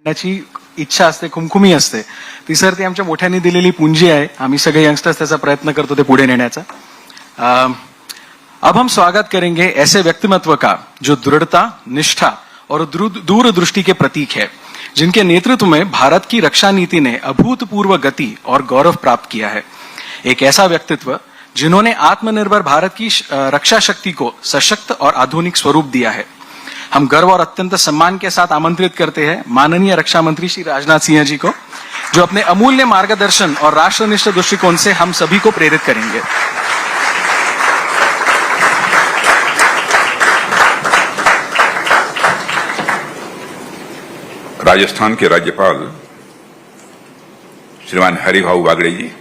करण्याची इच्छा असते, खुमखुमी असते ती सर ती आमच्या मोठ्यांनी दिलेली पुंजी आहे. आम्ही सगळे यंगस्टर्स त्याचा प्रयत्न करतो ते पुढे नेण्याचा. अब हम स्वागत करेंगे ऐसे व्यक्तिमत्व का जो दृढ़ता, निष्ठा और दूरदृष्टि के प्रतीक है, जिनके नेतृत्व में भारत की रक्षा नीति ने अभूतपूर्व गति और गौरव प्राप्त किया है. एक ऐसा व्यक्तित्व जिन्होंने आत्मनिर्भर भारत की रक्षा शक्ति को सशक्त और आधुनिक स्वरूप दिया है. हम गर्व और अत्यंत सम्मान के साथ आमंत्रित करते हैं माननीय रक्षा मंत्री श्री राजनाथ सिंह जी को, जो अपने अमूल्य मार्गदर्शन और राष्ट्रनिष्ठ दृष्टिकोण से हम सभी को प्रेरित करेंगे. राजस्थान के राज्यपाल श्रीमान हरिभाऊ बागड़े जी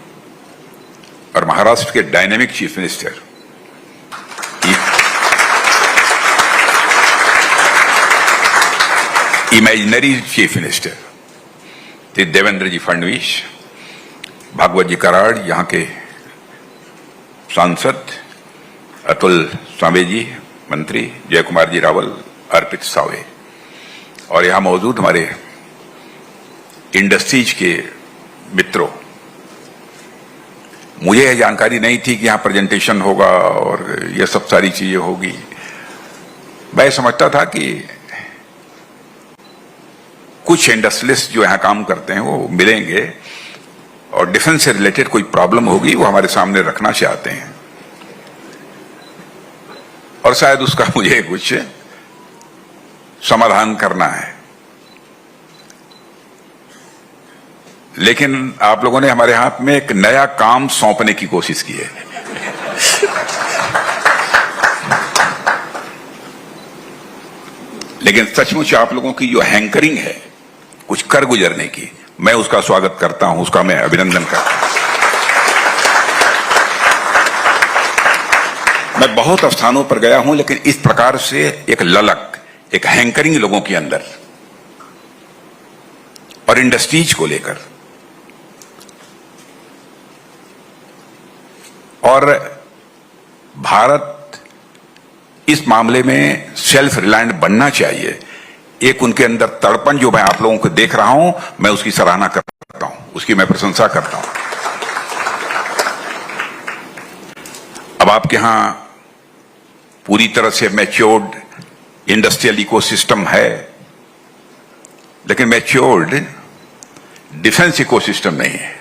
और महाराष्ट्र के dynamic chief minister imaginary chief minister Shri Devendra ji Fadnavis, Bhagwat ji Karad, यहाँ के सांसद अतुल सांबे जी मंत्री, जय कुमार जी रावल, अर्पित सावे और यहां मौजूद हमारे इंडस्ट्रीज के मित्रों. मुझे यह जानकारी नहीं थी कि यहां प्रेजेंटेशन होगा और यह सब सारी चीजें होगी. मैं समझता था कि कुछ इंडस्ट्रियलिस्ट जो यहां काम करते हैं वो मिलेंगे और डिफेंस से रिलेटेड कोई प्रॉब्लम होगी वो हमारे सामने रखना चाहते हैं और शायद उसका मुझे कुछ समाधान करना है. लेकिन आप लोगों ने हमारे हाथ में एक नया काम सौंपने की कोशिश की है. लेकिन सचमुच आप लोगों की जो हैंकरिंग है कुछ कर गुजरने की, मैं उसका स्वागत करता हूं, उसका मैं अभिनंदन करता हूं. मैं बहुत स्थानों पर गया हूं लेकिन इस प्रकार से एक ललक, एक हैंकरिंग लोगों के अंदर और इंडस्ट्रीज को लेकर और भारत इस मामले में सेल्फ रिलायंट बनना चाहिए, एक उनके अंदर तड़पन जो मैं आप लोगों को देख रहा हूं, मैं उसकी सराहना करता हूं, उसकी मैं प्रशंसा करता हूं. अब आपके यहां पूरी तरह से मैच्योर्ड इंडस्ट्रियल इकोसिस्टम है, लेकिन मैच्योर्ड डिफेंस इकोसिस्टम नहीं है.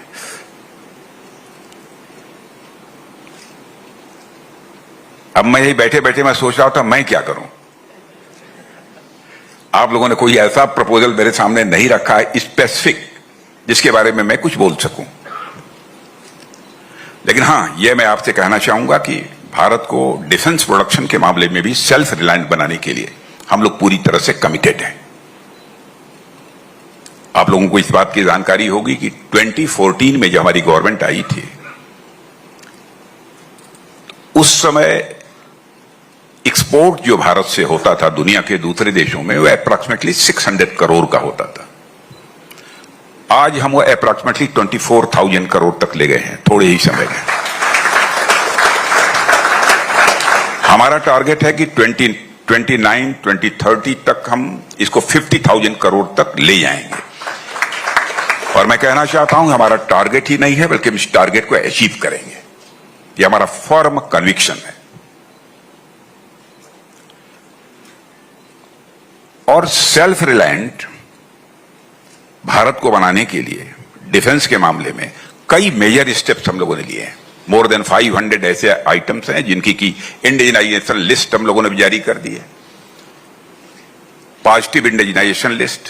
अब मैं यही बैठे बैठे मैं सोच रहा था मैं क्या करूं. आप लोगों ने कोई ऐसा प्रपोजल मेरे सामने नहीं रखा है स्पेसिफिक जिसके बारे में मैं कुछ बोल सकूं. लेकिन हां, यह मैं आपसे कहना चाहूंगा कि भारत को डिफेंस प्रोडक्शन के मामले में भी सेल्फ रिलायंट बनाने के लिए हम लोग पूरी तरह से कमिटेड हैं. आप लोगों को इस बात की जानकारी होगी कि 2014 में जब हमारी गवर्नमेंट आई थी उस समय एक्सपोर्ट जो भारत से होता था दुनिया के दूसरे देशों में वो अप्रॉक्सीमेटली 600 करोड़ का होता था. आज हम वो अप्रॉक्सीमेटली 24,000 करोड़ तक ले गए हैं थोड़े ही समय में. हमारा टारगेट है कि 2029-2030 तक हम इसको 50,000 करोड़ तक ले जाएंगे. और मैं कहना चाहता हूं हमारा टारगेट ही नहीं है बल्कि हम इस टारगेट को अचीव करेंगे. ये हमारा फर्म कन्विक्शन है. और सेल्फ रिलायंट भारत को बनाने के लिए डिफेंस के मामले में कई मेजर स्टेप्स हम लोगों ने लिए हैं. मोर देन 500 ऐसे आइटम्स हैं जिनकी की इंडिजिनाइजेशन लिस्ट हम लोगों ने भी जारी कर दी है. Positive indigenisation list.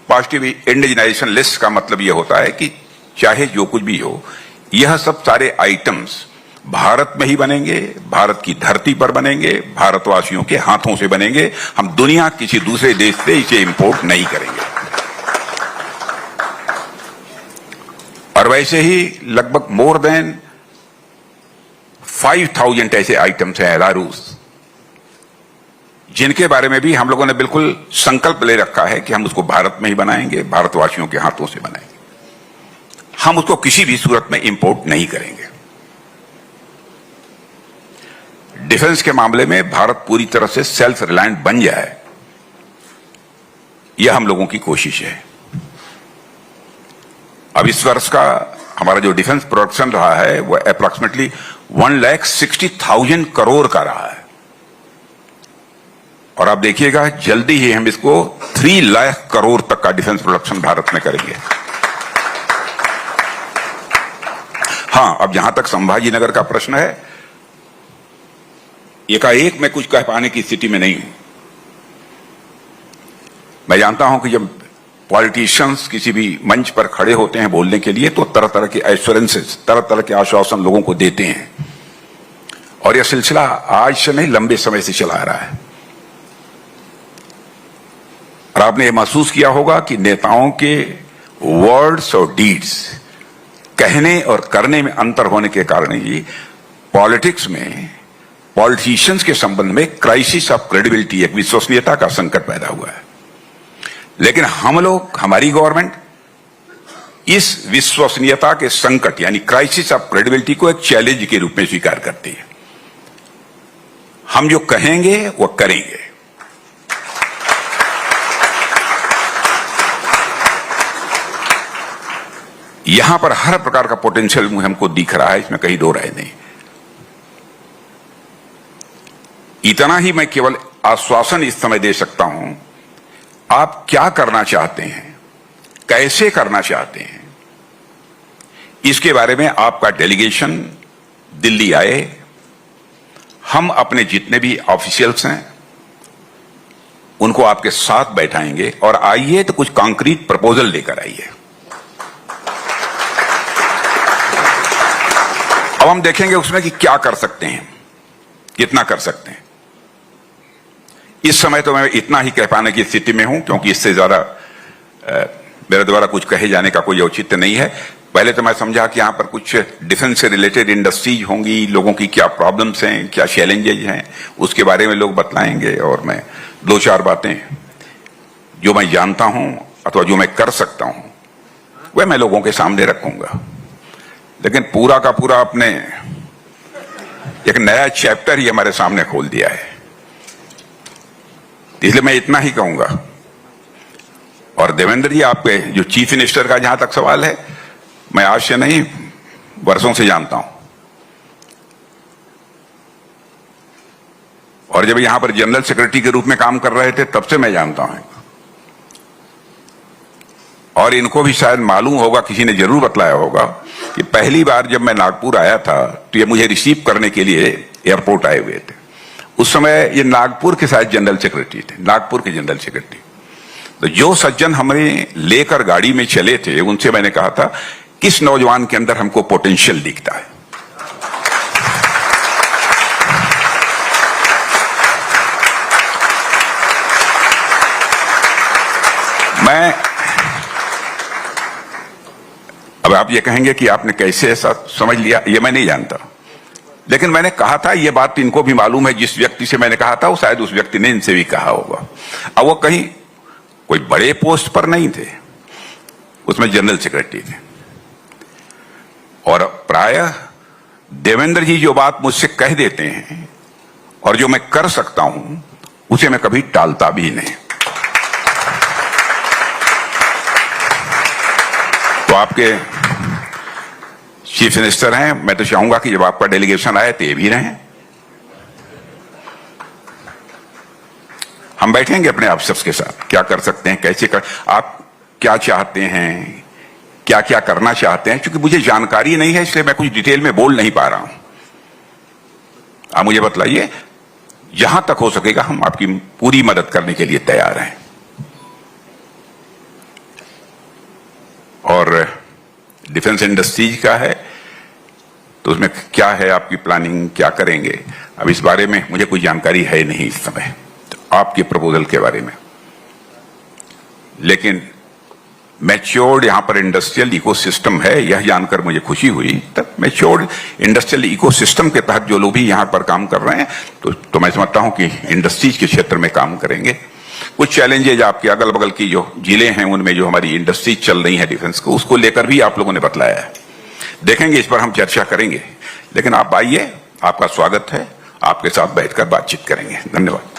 Positive indigenisation list का मतलब यह होता है कि चाहे जो कुछ भी हो, यह सब सारे आइटम्स भारत में ही बनेंगे, भारत की धरती पर बनेंगे, भारतवासियों के हाथों से बनेंगे. हम दुनिया किसी दूसरे देश से इसे इंपोर्ट नहीं करेंगे. और वैसे ही लगभग मोर देन 5,000 ऐसे आइटम्स हैं लारूस जिनके बारे में भी हम लोगों ने बिल्कुल संकल्प ले रखा है कि हम उसको भारत में ही बनाएंगे, भारतवासियों के हाथों से बनाएंगे. हम उसको किसी भी सूरत में इंपोर्ट नहीं करेंगे. डिफेंस के मामले में भारत पूरी तरह से सेल्फ रिलायंट बन जाए यह हम लोगों की कोशिश है। अब इस वर्ष का हमारा जो डिफेंस प्रोडक्शन रहा है वो अप्रॉक्सीमेटली 1,60,000 करोड़ का रहा है, और आप देखिएगा जल्दी ही हम इसको 3 लाख करोड़ तक का डिफेंस प्रोडक्शन भारत में करेंगे। हाँ, अब जहां तक संभाजी नगर का प्रश्न है, एकाएक मैं कुछ कह पाने की स्थिति में नहीं हूं। मैं जानता हूं कि जब पॉलिटिशियंस किसी भी मंच पर खड़े होते हैं बोलने के लिए तो तरह तरह के एश्योरेंसेस, तरह तरह के आश्वासन लोगों को देते हैं, और यह सिलसिला आज से नहीं लंबे समय से चला आ रहा है। और आपने यह महसूस किया होगा कि नेताओं के वर्ड्स और डीड्स, कहने और करने में अंतर होने के कारण ही पॉलिटिक्स में पॉलिटिशियंस के संबंध में क्राइसिस ऑफ क्रेडिबिलिटी, एक विश्वसनीयता का संकट पैदा हुआ है। लेकिन हम लोग, हमारी गवर्नमेंट इस विश्वसनीयता के संकट यानी क्राइसिस ऑफ क्रेडिबिलिटी को एक चैलेंज के रूप में स्वीकार करती है। हम जो कहेंगे वो करेंगे। यहां पर हर प्रकार का पोटेंशियल हमको दिख रहा है, इसमें कहीं दो राय नहीं। इतना ही मैं केवल आश्वासन इस समय दे सकता हूं, आप क्या करना चाहते हैं, कैसे करना चाहते हैं, इसके बारे में आपका डेलीगेशन दिल्ली आए, हम अपने जितने भी ऑफिशियल्स हैं उनको आपके साथ बैठाएंगे, और आइए तो कुछ कॉन्क्रीट प्रपोजल लेकर आइए। अब हम देखेंगे उसमें कि क्या कर सकते हैं, कितना कर सकते हैं। इस समय तो मैं इतना ही कह पाने की स्थिति में हूं, क्योंकि इससे ज्यादा मेरे द्वारा कुछ कहे जाने का कोई औचित्य नहीं है। पहले तो मैं समझा कि यहां पर कुछ डिफेंस से रिलेटेड इंडस्ट्रीज होंगी, लोगों की क्या प्रॉब्लम्स हैं, क्या चैलेंजेज हैं, उसके बारे में लोग बतलाएंगे, और मैं 2-4 बातें जो मैं जानता हूं अथवा जो मैं कर सकता हूं वह मैं लोगों के सामने रखूंगा। लेकिन पूरा का पूरा आपने एक नया चैप्टर ही हमारे सामने खोल दिया है, इसलिए मैं इतना ही कहूंगा। और देवेंद्र जी, आपके जो चीफ मिनिस्टर का जहां तक सवाल है, मैं आज से नहीं वर्षों से जानता हूं, और जब यहां पर जनरल सेक्रेटरी के रूप में काम कर रहे थे तब से मैं जानता हूं, और इनको भी शायद मालूम होगा, किसी ने जरूर बतलाया होगा कि पहली बार जब मैं नागपुर आया था तो ये मुझे रिसीव करने के लिए एयरपोर्ट आए हुए थे। उस समय ये नागपुर के शायद जनरल सेक्रेटरी थे, नागपुर के जनरल सेक्रेटरी। तो जो सज्जन हमें लेकर गाड़ी में चले थे उनसे मैंने कहा था, किस नौजवान के अंदर हमको पोटेंशियल दिखता है। मैं, अब आप ये कहेंगे कि आपने कैसे ऐसा समझ लिया, ये मैं नहीं जानता, लेकिन मैंने कहा था, ये बात इनको भी मालूम है। जिस व्यक्ति से मैंने कहा था वो शायद उस व्यक्ति ने इनसे भी कहा होगा। अब वो कहीं कोई बड़े पोस्ट पर नहीं थे, उसमें जनरल सेक्रेटरी थे, और प्रायः देवेंद्र जी जो बात मुझसे कह देते हैं और जो मैं कर सकता हूं उसे मैं कभी टालता भी नहीं। तो आपके चीफ मिनिस्टर हैं, मैं तो चाहूंगा कि जब आपका डेलीगेशन आए तो ये भी रहें। हम बैठेंगे अपने अफसर्स के साथ, क्या कर सकते हैं, कैसे कर, आप क्या चाहते हैं, क्या क्या करना चाहते हैं। क्योंकि मुझे जानकारी नहीं है, इसलिए मैं कुछ डिटेल में बोल नहीं पा रहा हूं। आप मुझे बतलाइए, जहां तक हो सकेगा हम आपकी पूरी मदद करने के लिए तैयार हैं। और डिफेंस इंडस्ट्रीज का है तो उसमें क्या है आपकी प्लानिंग, क्या करेंगे, अब इस बारे में मुझे कोई जानकारी है नहीं इस समय, तो आपके प्रपोजल के बारे में। लेकिन मैच्योर्ड यहां पर इंडस्ट्रियल इकोसिस्टम है, यह जानकर मुझे खुशी हुई। तब मैच्योर्ड इंडस्ट्रियल इकोसिस्टम के तहत जो लोग भी यहां पर काम कर रहे हैं तो मैं समझता हूं कि इंडस्ट्रीज के क्षेत्र में काम करेंगे। कुछ चैलेंजेज आपके अगल बगल की जो जिले हैं उनमें जो हमारी इंडस्ट्रीज चल रही है डिफेंस को, उसको लेकर भी आप लोगों ने बतलाया है। देखेंगे, इस पर हम चर्चा करेंगे। लेकिन आप आइए, आपका स्वागत है, आपके साथ बैठकर बातचीत करेंगे। धन्यवाद।